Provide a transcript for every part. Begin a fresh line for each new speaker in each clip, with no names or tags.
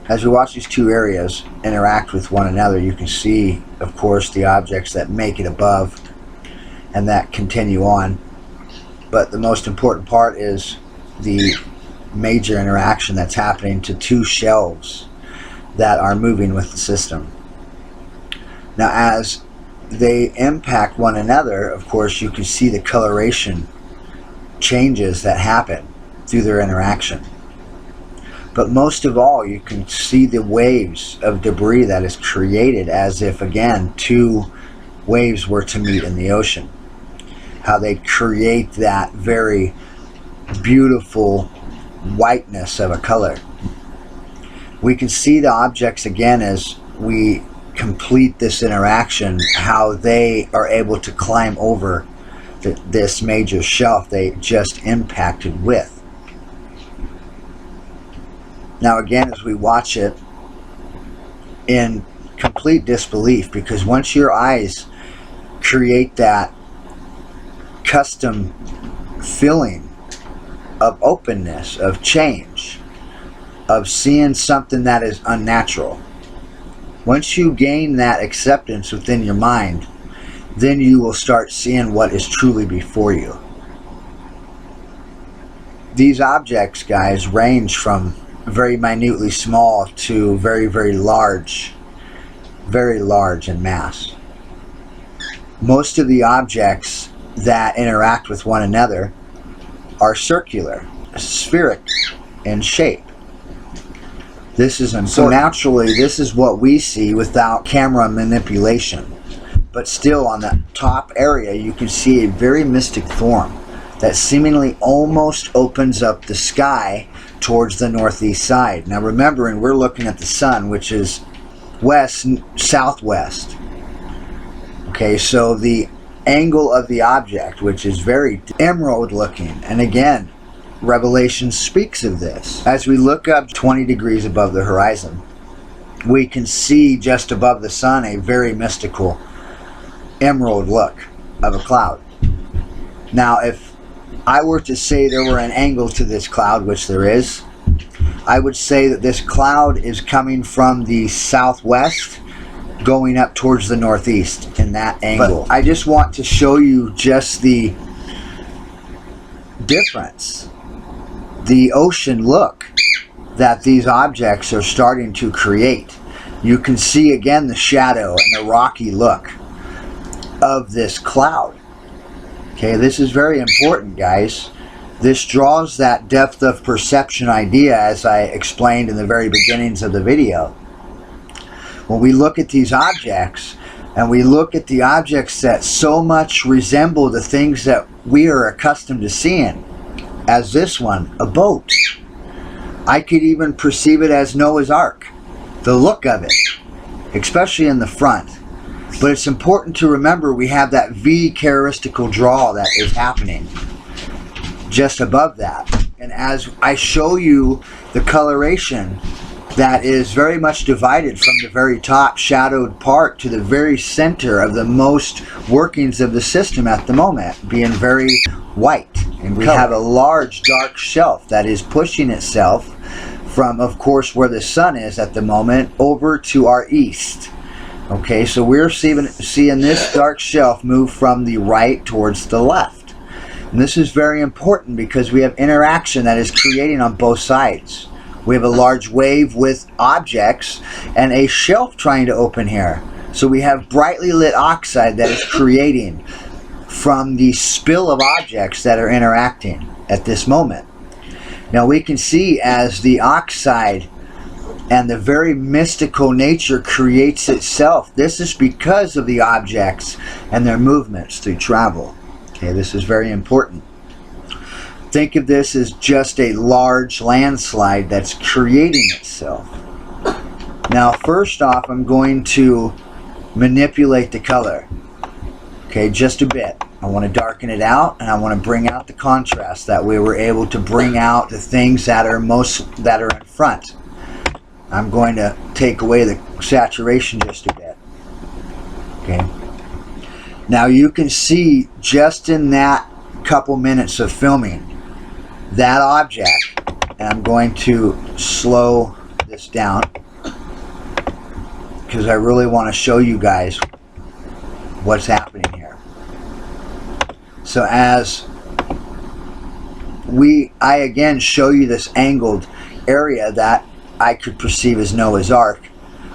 As we watch these two areas interact with one another, you can see, of course, the objects that make it above and that continue on. But the most important part is the major interaction that's happening to two shelves that are moving with the system. Now, as they impact one another, of course, you can see the coloration changes that happen through their interaction. But most of all, you can see the waves of debris that is created, as if, again, two waves were to meet in the ocean. How they create that very beautiful whiteness of a color. We can see the objects again as we complete this interaction, how they are able to climb over this major shelf they just impacted with. Now again, as we watch it in complete disbelief, because once your eyes create that custom feeling of openness, of change, of seeing something that is unnatural, once you gain that acceptance within your mind, then you will start seeing what is truly before you. These objects, guys, range from very minutely small to very, very large in mass. Most of the objects that interact with one another are circular, spheric in shape. This is important. So naturally, this is what we see without camera manipulation. But still, on the top area, you can see a very mystic form that seemingly almost opens up the sky towards the northeast side. Now remembering, we're looking at the sun, which is west southwest. Okay, so the angle of the object, which is very emerald looking, and again, Revelation speaks of this. As we look up 20 degrees above the horizon, we can see just above the sun a very mystical emerald look of a cloud. Now, if I were to say there were an angle to this cloud, which there is, I would say that this cloud is coming from the southwest going up towards the northeast in that angle. But I just want to show you just the difference, the ocean look that these objects are starting to create. You can see again the shadow and the rocky look of this cloud. Okay, this is very important, guys. This draws that depth of perception idea, as I explained in the very beginnings of the video. When we look at these objects, and we look at the objects that so much resemble the things that we are accustomed to seeing, as this one, a boat. I could even perceive it as Noah's Ark, the look of it, especially in the front. But it's important to remember we have that V characteristical draw that is happening just above that. And as I show you the coloration that is very much divided from the very top shadowed part to the very center of the most workings of the system at the moment, being very white. And we have a large dark shelf that is pushing itself from, of course, where the sun is at the moment over to our east. Okay, so we're seeing this dark shelf move from the right towards the left. And this is very important because we have interaction that is creating on both sides. We have a large wave with objects and a shelf trying to open here. So we have brightly lit oxide that is creating from the spill of objects that are interacting at this moment. Now we can see as the oxide and the very mystical nature creates itself. This is because of the objects and their movements through travel. Okay, this is very important. Think of this as just a large landslide that's creating itself. Now, first off, I'm going to manipulate the color. Okay, just a bit. I want to darken it out, and I want to bring out the contrast. That way we're able to bring out the things that are in front. I'm going to take away the saturation just a bit. Okay. Now you can see just in that couple minutes of filming that object, and I'm going to slow this down because I really want to show you guys what's happening here. So as I again show you this angled area that I could perceive as Noah's Ark,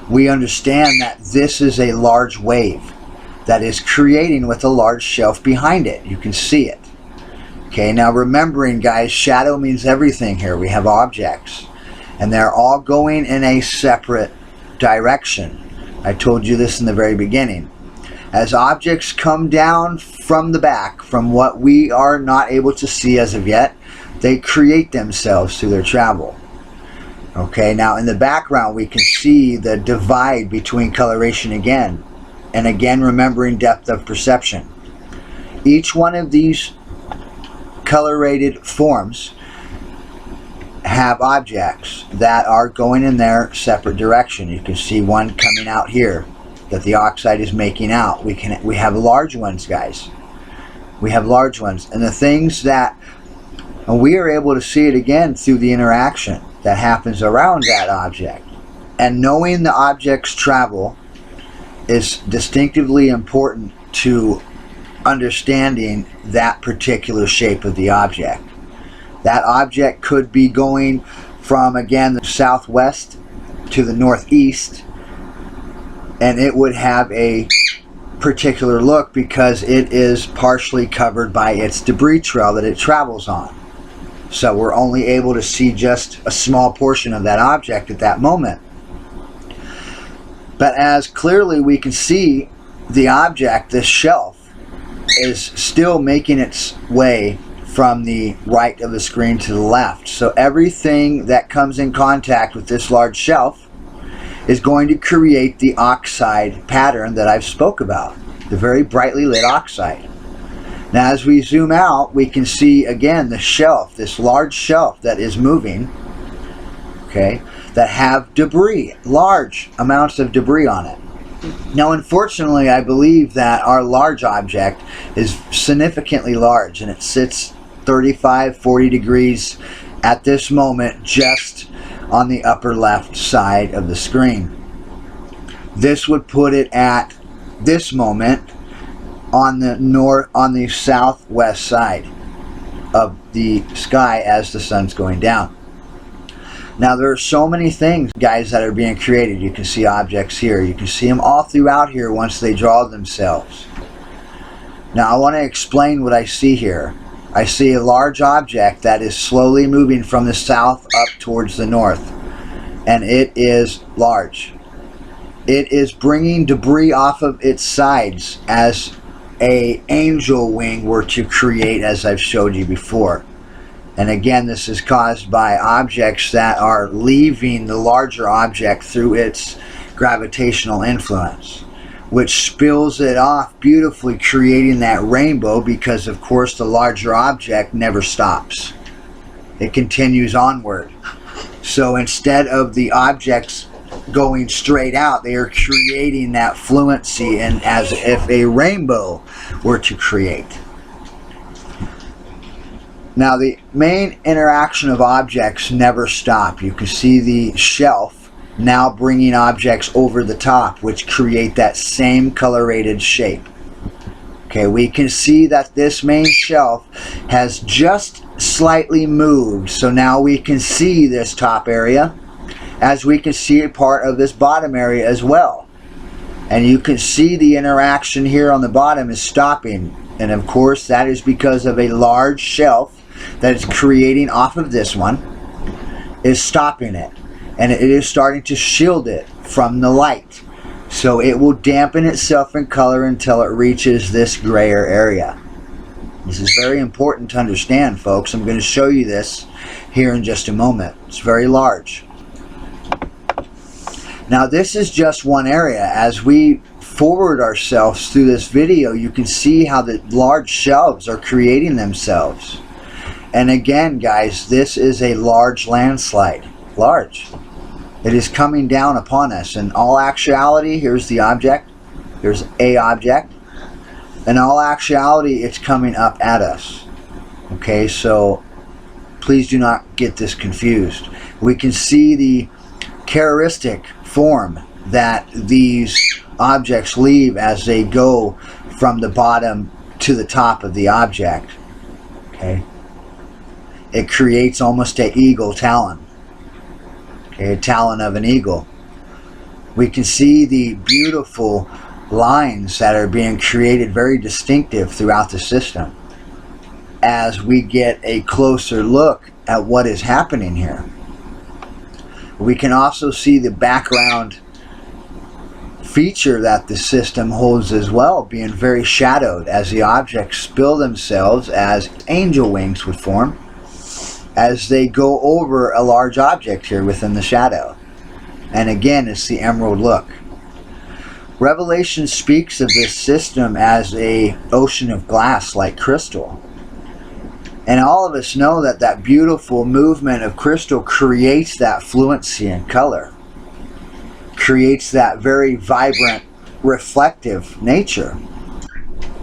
we understand that this is a large wave that is creating with a large shelf behind it. You can see it. Okay, now remembering, guys, shadow means everything here. We have objects, and they're all going in a separate direction. I told you this in the very beginning. As objects come down from the back, from what we are not able to see as of yet, they create themselves through their travel. Okay, now in the background we can see the divide between coloration again, and again remembering depth of perception. Each one of these colorated forms have objects that are going in their separate direction. You can see one coming out here that the oxide is making out. We have large ones, guys. We have large ones, and the things that, and we are able to see it again through the interaction that happens around that object. And knowing the object's travel is distinctively important to understanding that particular shape of the object. That object could be going from, again, the southwest to the northeast, and it would have a particular look because it is partially covered by its debris trail that it travels on. So we're only able to see just a small portion of that object at that moment. But as clearly we can see, the object, this shelf, is still making its way from the right of the screen to the left. So everything that comes in contact with this large shelf is going to create the oxide pattern that I've spoke about, the very brightly lit oxide. Now as we zoom out, we can see again the shelf, this large shelf that is moving, okay, that have debris, large amounts of debris on it. Now unfortunately, I believe that our large object is significantly large, and it sits 35-40 degrees at this moment just on the upper left side of the screen. This would put it at this moment on the southwest side of the sky as the sun's going down. Now there are so many things, guys, that are being created. You can see objects here. You can see them all throughout here once they draw themselves. Now I want to explain what I see here. I see a large object that is slowly moving from the south up towards the north, and it is large. It is bringing debris off of its sides as an angel wing were to create, as I've showed you before. And again, this is caused by objects that are leaving the larger object through its gravitational influence, which spills it off beautifully, creating that rainbow, because of course the larger object never stops. It continues onward. So instead of the objects going straight out, they are creating that fluency, and as if a rainbow were to create. Now the main interaction of objects never stop. You can see the shelf now bringing objects over the top, which create that same colorated shape. Okay, we can see that this main shelf has just slightly moved, so now we can see this top area, as we can see a part of this bottom area as well. And you can see the interaction here on the bottom is stopping, and of course that is because of a large shelf that is creating off of this one is stopping it, and it is starting to shield it from the light, so it will dampen itself in color until it reaches this grayer area. This is very important to understand, folks. I'm going to show you this here in just a moment. It's very large. Now this is just one area. As we forward ourselves through this video, you can see how the large shelves are creating themselves. And again, guys, this is a large landslide. Large. It is coming down upon us. In all actuality, here's the object. Here's a object. In all actuality, it's coming up at us. Okay, so please do not get this confused. We can see the characteristic form that these objects leave as they go from the bottom to the top of the object. Okay, it creates almost an eagle talon. Okay, a talon of an eagle. We can see the beautiful lines that are being created, very distinctive throughout the system, as we get a closer look at what is happening here. We can also see the background feature that the system holds as well, being very shadowed, as the objects spill themselves as angel wings would form as they go over a large object here within the shadow. And again, it's the emerald look. Revelation speaks of this system as an ocean of glass like crystal. And all of us know that that beautiful movement of crystal creates that fluency and color, creates that very vibrant, reflective nature.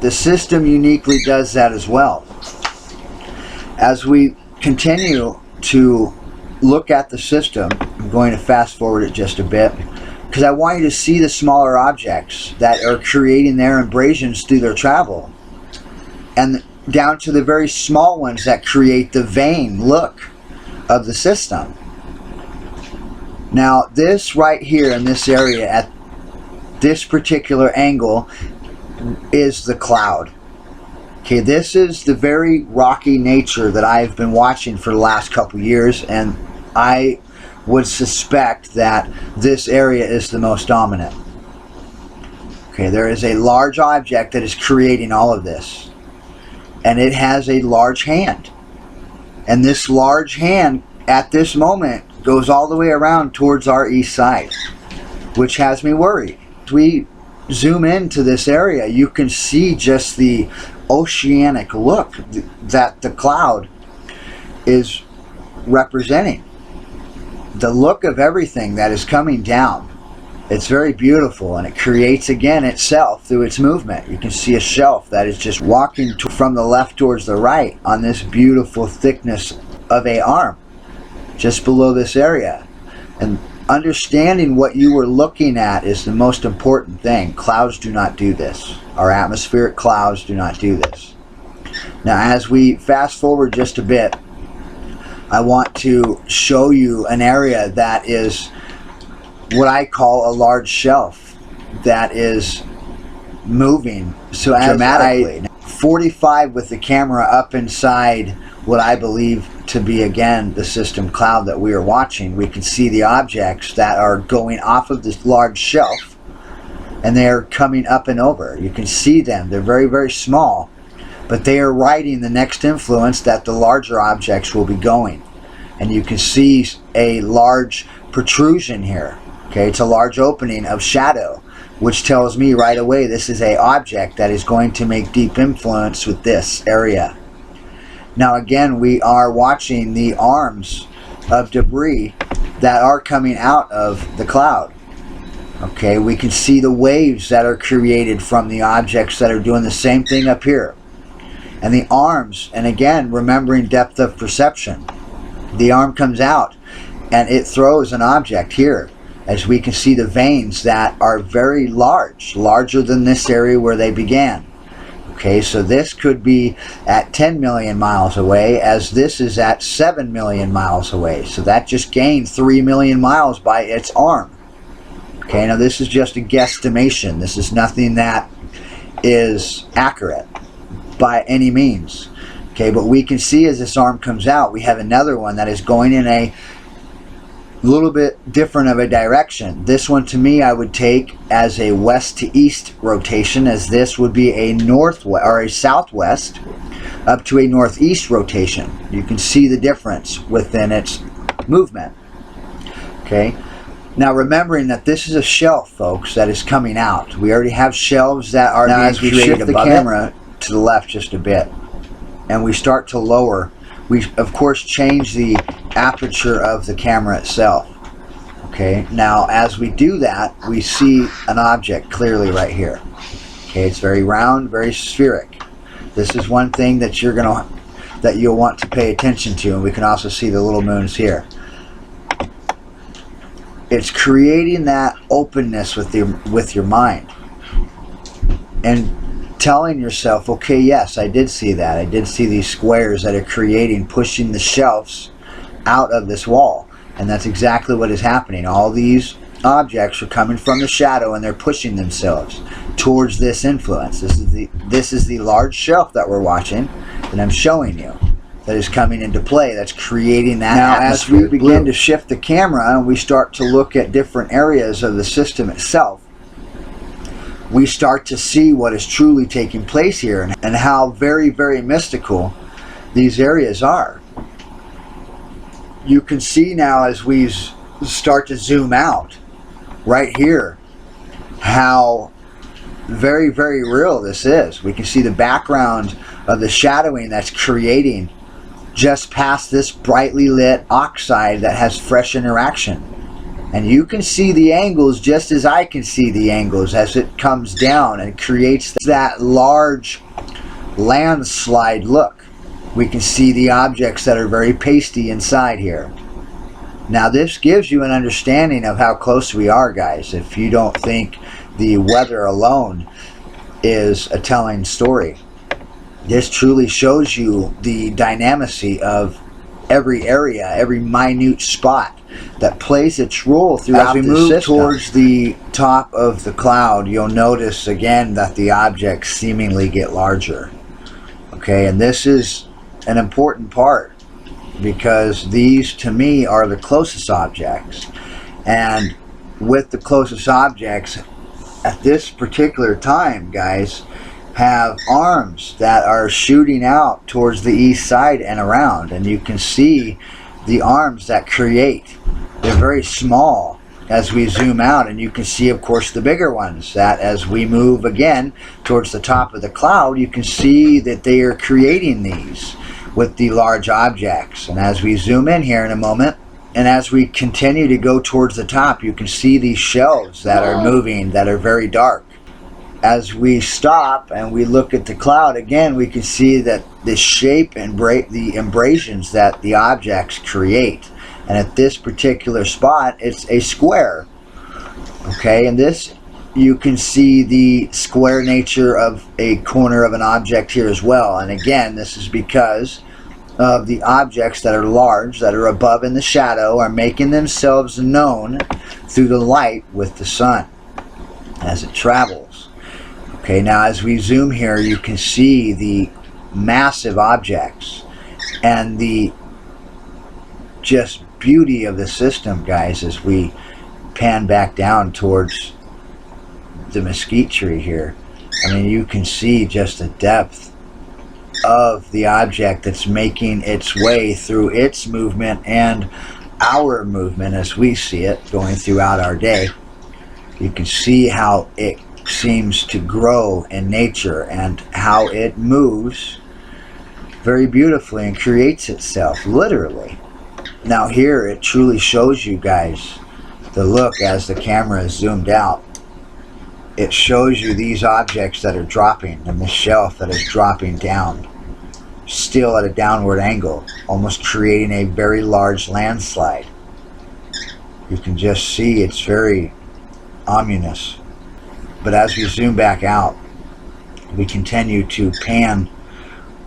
The system uniquely does that as well. As we continue to look at the system, I'm going to fast forward it just a bit, because I want you to see the smaller objects that are creating their abrasions through their travel, and down to the very small ones that create the vein look of the system. Now this right here in this area at this particular angle is the cloud. Okay, this is the very rocky nature that I've been watching for the last couple years, and I would suspect that this area is the most dominant. Okay, there is a large object that is creating all of this, and it has a large hand, and this large hand at this moment goes all the way around towards our east side, which has me worried. As we zoom into this area, you can see just the oceanic look that the cloud is representing. The look of everything that is coming down. It's very beautiful, and it creates again itself through its movement. You can see a shelf that is just walking from the left towards the right on this beautiful thickness of an arm just below this area. And understanding what you were looking at is the most important thing. Clouds do not do this. Our atmospheric clouds do not do this. Now as we fast forward just a bit, I want to show you an area that is what I call a large shelf that is moving so dramatically. 45 with the camera up inside what I believe to be again the system cloud that we are watching, we can see the objects that are going off of this large shelf, and they are coming up and over. You can see them. They're very, very small, but they are riding the next influence that the larger objects will be going. And you can see a large protrusion here. Okay, it's a large opening of shadow, which tells me right away this is an object that is going to make deep influence with this area. Now again, we are watching the arms of debris that are coming out of the cloud. Okay, we can see the waves that are created from the objects that are doing the same thing up here. And the arms, and again, remembering depth of perception, the arm comes out and it throws an object here, as we can see the veins that are very large, larger than this area where they began. Okay, so this could be at 10 million miles away, as this is at 7 million miles away. So that just gained 3 million miles by its arm. Okay, now this is just a guesstimation. This is nothing that is accurate by any means. Okay, but we can see as this arm comes out, we have another one that is going in a little bit different of a direction. This one to me I would take as a west to east rotation, as this would be a northwest or a southwest up to a northeast rotation. You can see the difference within its movement. Okay, now remembering that this is a shelf, folks, that is coming out. We already have shelves that are now, as we shift the camera to the left just a bit and we start to lower, we of course change the aperture of the camera itself. Okay, now as we do that, we see an object clearly right here. Okay, it's very round, very spheric. This is one thing that you'll want to pay attention to, and we can also see the little moons here. It's creating that openness with your mind and telling yourself, okay, yes, I did see that. I did see these squares that are creating, pushing the shelves out of this wall. And that's exactly what is happening. All these objects are coming from the shadow and they're pushing themselves towards this influence. This is the large shelf that we're watching that I'm showing you, that is coming into play, that's creating that atmosphere. As we begin to shift the camera and we start to look at different areas of the system itself, we start to see what is truly taking place here and how very, very mystical these areas are. You can see now as we start to zoom out right here how very, very real this is. We can see the background of the shadowing that's creating just past this brightly lit oxide that has fresh interaction. And you can see the angles just as I can see the angles as it comes down and creates that large landslide look. We can see the objects that are very pasty inside here. Now this gives you an understanding of how close we are, guys. If you don't think the weather alone is a telling story, this truly shows you the dynamicy of every area, every minute spot that plays its role throughout the system. As we move towards the top of the cloud, you'll notice again that the objects seemingly get larger. Okay, and this is an important part because these to me are the closest objects. And with the closest objects at this particular time, guys, have arms that are shooting out towards the east side and around, and you can see the arms that create. They're very small as we zoom out, and you can see of course the bigger ones that as we move again towards the top of the cloud, you can see that they are creating these with the large objects. And as we zoom in here in a moment, and as we continue to go towards the top, you can see these shelves that are moving that are very dark. As we stop and we look at the cloud again, we can see that the shape and the embrasions that the objects create. And at this particular spot, it's a square. Okay, and this, you can see the square nature of a corner of an object here as well. And again, this is because of the objects that are large, that are above in the shadow, are making themselves known through the light with the sun as it travels. Okay, now as we zoom here, you can see the massive objects and the just beauty of the system, guys, as we pan back down towards the mesquite tree here. I mean, you can see just the depth of the object that's making its way through its movement and our movement as we see it going throughout our day. You can see how it seems to grow in nature and how it moves very beautifully and creates itself literally. Now here it truly shows you guys the look as the camera is zoomed out. It shows you these objects that are dropping and the shelf that is dropping down, still at a downward angle, almost creating a very large landslide. You can just see it's very ominous. But as we zoom back out, we continue to pan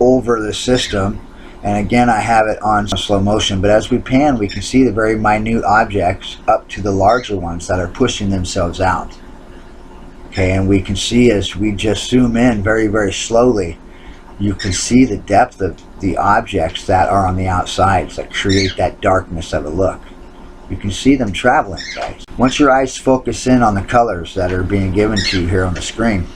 over the system. And again, I have it on slow motion, but as we pan, we can see the very minute objects up to the larger ones that are pushing themselves out. Okay, and we can see as we just zoom in very, very slowly, you can see the depth of the objects that are on the outsides that create that darkness of a look. You can see them traveling, guys. Once your eyes focus in on the colors that are being given to you here on the screen,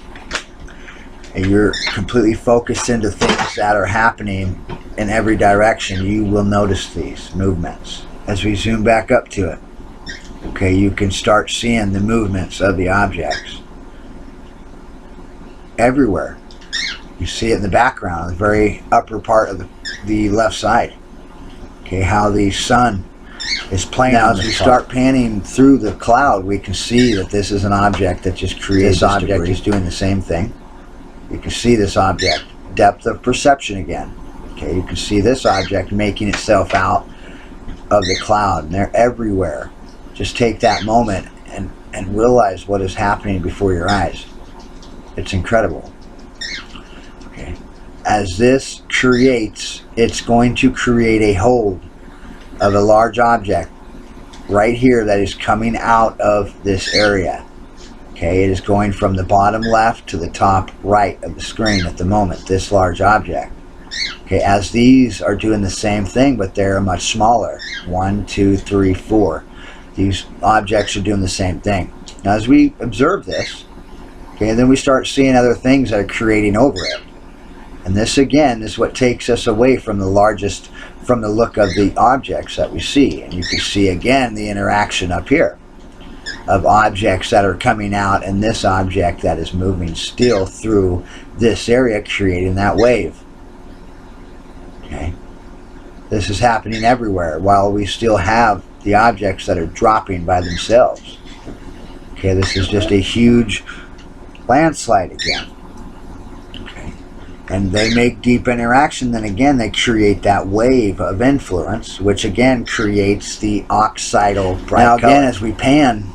and you're completely focused into things that are happening in every direction, you will notice these movements. As we zoom back up to it, okay, you can start seeing the movements of the objects everywhere. You see it in the background, the very upper part of the left side. Okay, how the sun is playing. Now, as we start panning through the cloud, we can see that this is an object that just creates. This object is doing the same thing. You can see this object, depth of perception again. Okay, you can see this object making itself out of the cloud, and they're everywhere. Just take that moment and realize what is happening before your eyes. It's incredible. Okay. As this creates, it's going to create a hold of a large object right here that is coming out of this area. Okay, it is going from the bottom left to the top right of the screen at the moment, this large object. Okay, as these are doing the same thing, but they're much smaller. 1, 2, 3, 4. These objects are doing the same thing. Now as we observe this, okay, then we start seeing other things that are creating over it. And this again is what takes us away from the look of the objects that we see. And you can see again the interaction up here of objects that are coming out and this object that is moving still through this area, creating that wave. Okay, this is happening everywhere while we still have the objects that are dropping by themselves. Okay, this is just a huge landslide again. Okay, and they make deep interaction, then again they create that wave of influence, which again creates the oxidal bright color. Now again, as we pan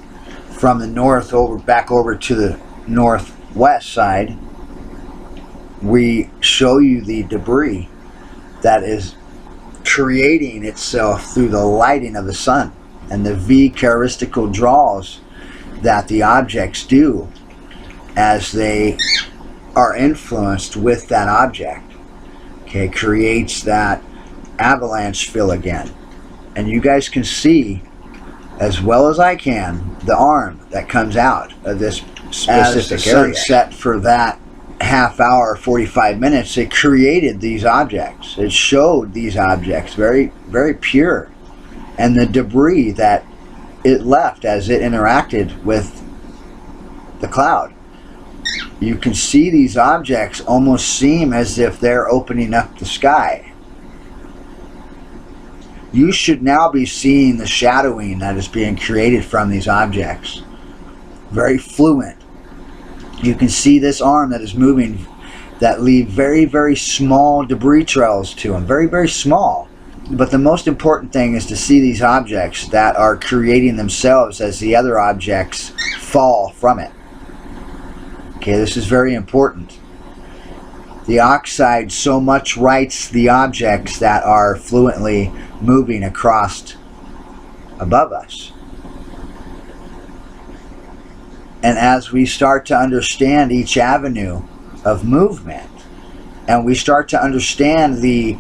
from the north back over to the northwest side, we show you the debris that is creating itself through the lighting of the sun and the V characteristical draws that the objects do as they are influenced with that object. Okay, creates that avalanche fill again. And you guys can see, as well as I can, the arm that comes out of this specific area. Set for that half hour, 45 minutes, it created these objects. It showed these objects very, very pure. And the debris that it left as it interacted with the cloud. You can see these objects almost seem as if they're opening up the sky. You should now be seeing the shadowing that is being created from these objects. Very fluent. You can see this arm that is moving that leave very, very small debris trails to them. Very, very small. But the most important thing is to see these objects that are creating themselves as the other objects fall from it. Okay, this is very important. The oxide so much writes the objects that are fluently moving across above us. And as we start to understand each avenue of movement, and we start to understand the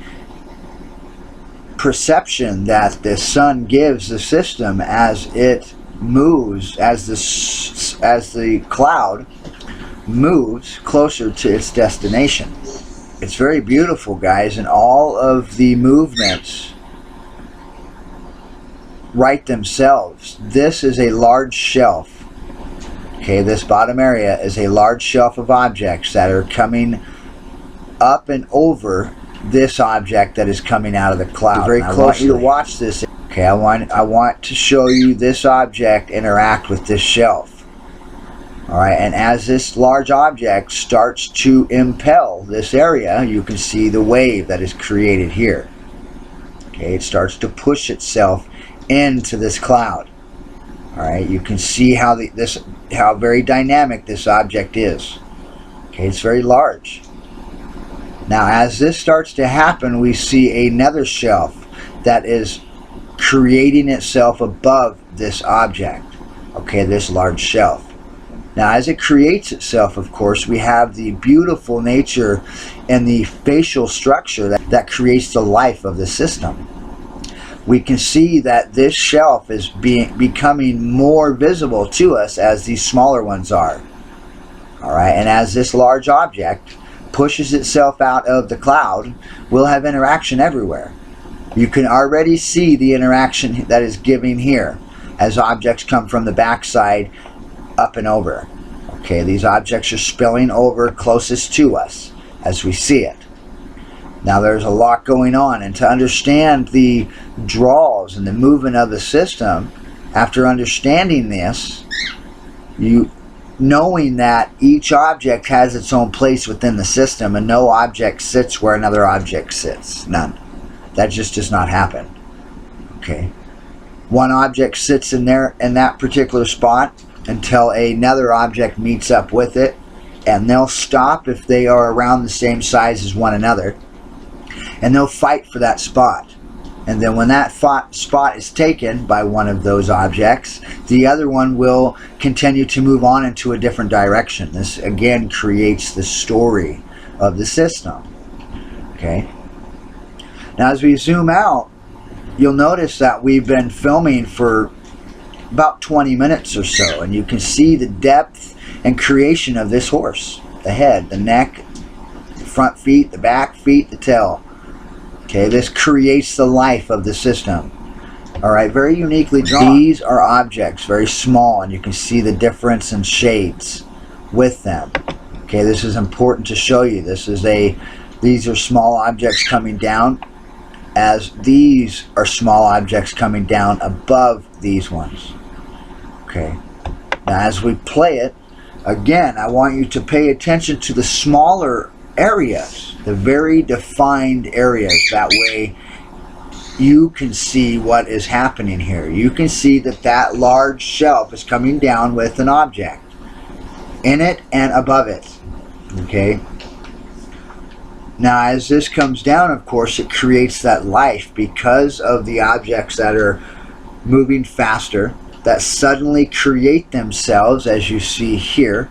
perception that the sun gives the system as it moves, as the cloud moves closer to its destination. It's very beautiful, guys, and all of the movements write themselves. This is a large shelf. Okay, this bottom area is a large shelf of objects that are coming up and over this object that is coming out of the cloud. Very closely. I want you to watch this. Okay, I want to show you this object interact with this shelf. Alright, and as this large object starts to impel this area, you can see the wave that is created here. Okay, it starts to push itself into this cloud. Alright, you can see how how very dynamic this object is. Okay, it's very large. Now as this starts to happen, we see another shelf that is creating itself above this object. Okay, this large shelf. Now as it creates itself, of course, we have the beautiful nature and the facial structure that creates the life of the system. We can see that this shelf is becoming more visible to us as these smaller ones are. Alright, and as this large object pushes itself out of the cloud, we'll have interaction everywhere. You can already see the interaction that is giving here as objects come from the backside up and over. Okay, these objects are spilling over closest to us as we see it. Now there's a lot going on, and to understand the draws and the movement of the system, after understanding this, knowing that each object has its own place within the system and no object sits where another object sits. None. That just does not happen. Okay. One object sits in there in that particular spot until another object meets up with it, and they'll stop if they are around the same size as one another, and they'll fight for that spot. And then when that spot is taken by one of those objects, the other one will continue to move on into a different direction. This again creates the story of the system. Okay. Now as we zoom out, you'll notice that we've been filming for about 20 minutes or so, and you can see the depth and creation of this horse. The head, the neck, the front feet, the back feet, the tail. Okay, this creates the life of the system. Alright, very uniquely drawn. These are objects, very small, and you can see the difference in shades with them. Okay, this is important to show you. These are small objects coming down, as these are small objects coming down above these ones. Okay, now as we play it, again, I want you to pay attention to the smaller areas, the very defined areas. That way you can see what is happening here. You can see that that large shelf is coming down with an object in it and above it. Okay, now as this comes down, of course, it creates that life because of the objects that are moving faster, that suddenly create themselves, as you see here,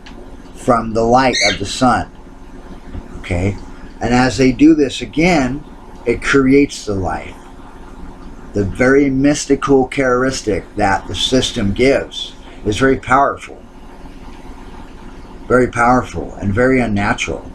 from the light of the sun. Okay, and as they do this again, it creates the life. The very mystical characteristic that the system gives is very powerful and very unnatural.